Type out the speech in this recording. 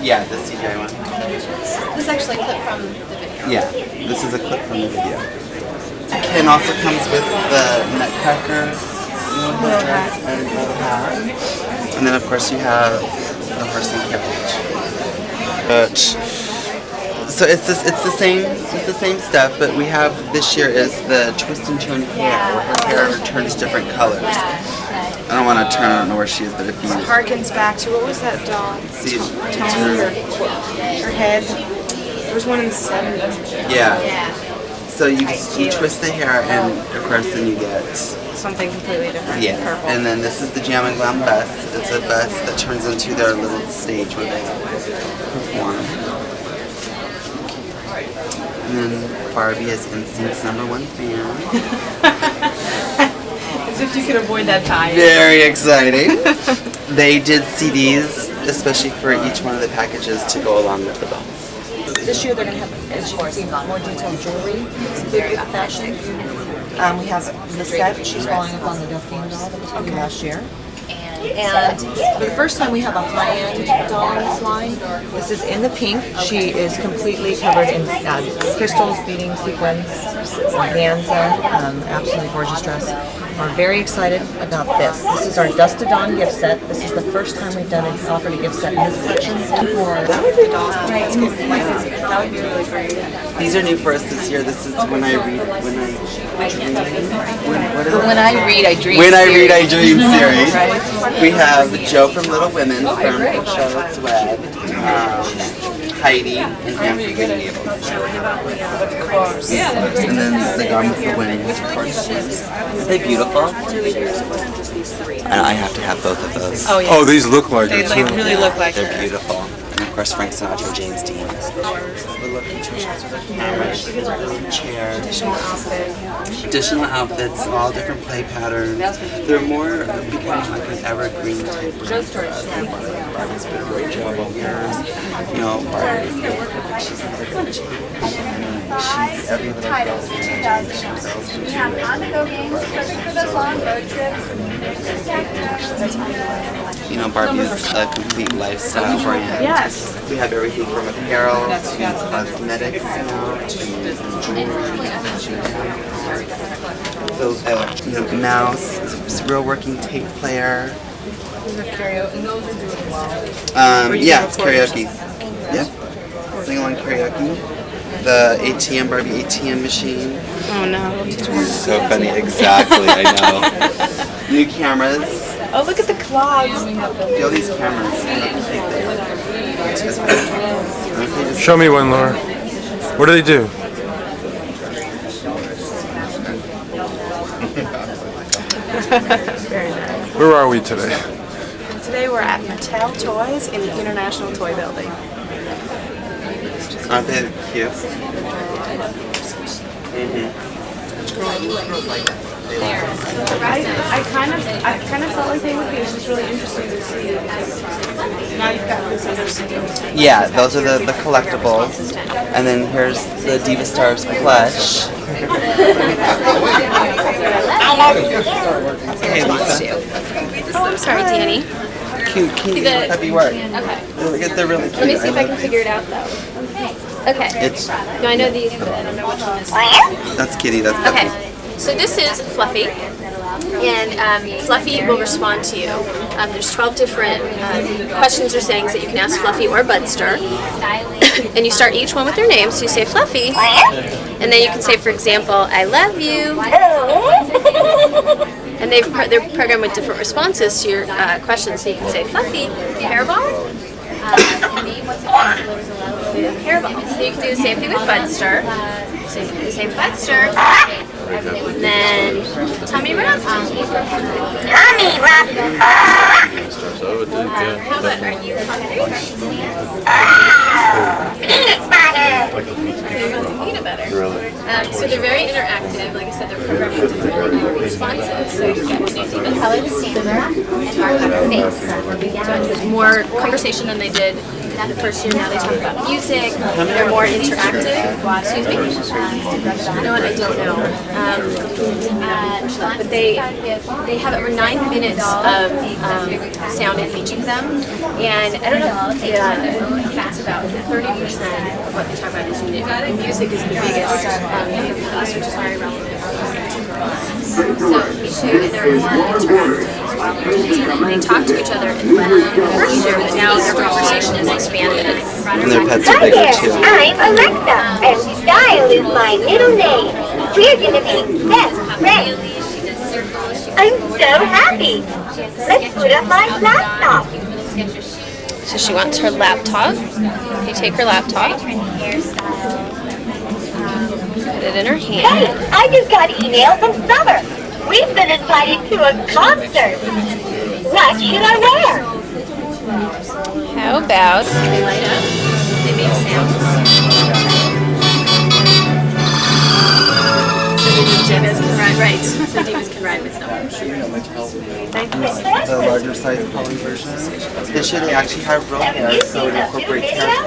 Yeah, the CGI one. This is actually a clip from the video. Yeah, this is a clip from the video. Ken also comes with the nutcracker little dress and little hat. And then of course you have the horse and carriage. So it's the same stuff, but we have this year is the twist and turn hair, where her hair turns different colors. I don't want to turn, I don't know where she is, but if you harkens back to, what was that dog? see Tony, her head. There was one in the 70s. yeah. So you twist the hair, and of course then you get Something completely different. yeah. Purple. And then this is the Jam and Glam bus. It's a bus that turns into their little stage where they perform. And then Barbie is NSYNC's #1 fan. As if you could avoid that tie. Very exciting. They did CDs, especially for each one of the packages to go along with the bus. This year they're going to have, as you can see, more detailed jewelry, big fashion. We have the set. She's following up on the Delphine doll that was from last year. And for the first time we have a high-end doll in this line. This is in the pink. She is completely covered in crystals, beading, sequins, organza, absolutely gorgeous dress. We're very excited about this. This is our Dust to Dawn gift set. This is the first time we've offered a gift set in this collection. These are new for us this year. This is When I Read, I Dream. When I Read, I Dream series. We have Joe from Little Women from Charlotte's Web, Heidi, and Anne from Green Gables. Of course. And then the Gone with the Wind. Are they beautiful? And I have to have both of those. Oh, yeah. Oh, these look like They it too. really look like They're her. beautiful. And of course Frank Sinatra, James Dean. Cameras, chairs, additional outfits, all different play patterns. They're more becoming like an evergreen type brand for us. Barbie's been a great job over years. You know, Barbie's she's never gonna change. She's every little girl's dream. We have on-the-go games perfect for those long road trips. You know, Barbie is a complete lifestyle brand. Yes. We have everything from apparel to cosmetics now to jewelry. So, you know, mouse, real working tape player. Yeah, it's karaoke. Yep. Sing along karaoke. The ATM, Barbie ATM machine. Oh no. So funny, exactly, I know. New cameras. Oh, look at the clogs. Feel these cameras. Show me one, Laura. What do they do? Where are we today? Today we're at Mattel Toys in the International Toy Building. Aren't they cute? I kind of felt like they would be. It's just really interesting to see. Now you've got this other stuff. Yeah, those are the collectibles. And then here's the Diva Stars plush. Hey, Lisa. Oh, I'm sorry, Danny. Cute, cute, heavy work. Okay. They're really cute. Let me see if I can figure it out, though. Okay. It's, No, I know these, but I don't know which one is. that's Kitty, that's Okay. Puppy. So this is Fluffy, and Fluffy will respond to you. There's 12 different questions or sayings that you can ask Fluffy or Budster, and you start each one with their name. So you say Fluffy, and then you can say, for example, I love you. And they're programmed with different responses to your questions. So you can say Fluffy, hairball. Hairball. So you can do the same thing with Budster. So you can do the same with Budster. And then tummy rub. Tummy rub. How about are you hungry? Peanut butter. Peanut butter. So they're very interactive. Like I said, they're programmed with different responses. So you get to even color the steamer and mark on her face. So there's more conversation than they did the first year. Now they talk about music. They're more interactive. Excuse me. You know what? I don't know. But they have over 9 minutes of sound in each of them, and I don't know if it's about 30% of what they talk about is new. Music is the biggest piece, which is very relevant to girls. So we share that they're more interactive. They talk to each other in the first year, but now their conversation is expanded. And their pets are bigger too. I'm Alexa, and Style is my middle name. We're gonna be best friends. I'm so happy. Let's put up my laptop. So she wants her laptop. You take her laptop, put it in her Hey, hand. I just got email from Summer. We've been invited to a concert. What should I wear? How about they light up? They make sounds. So Divas can ride, right? So Divas can ride with them. The larger size poly version. This year they actually have real hair, so it incorporates hair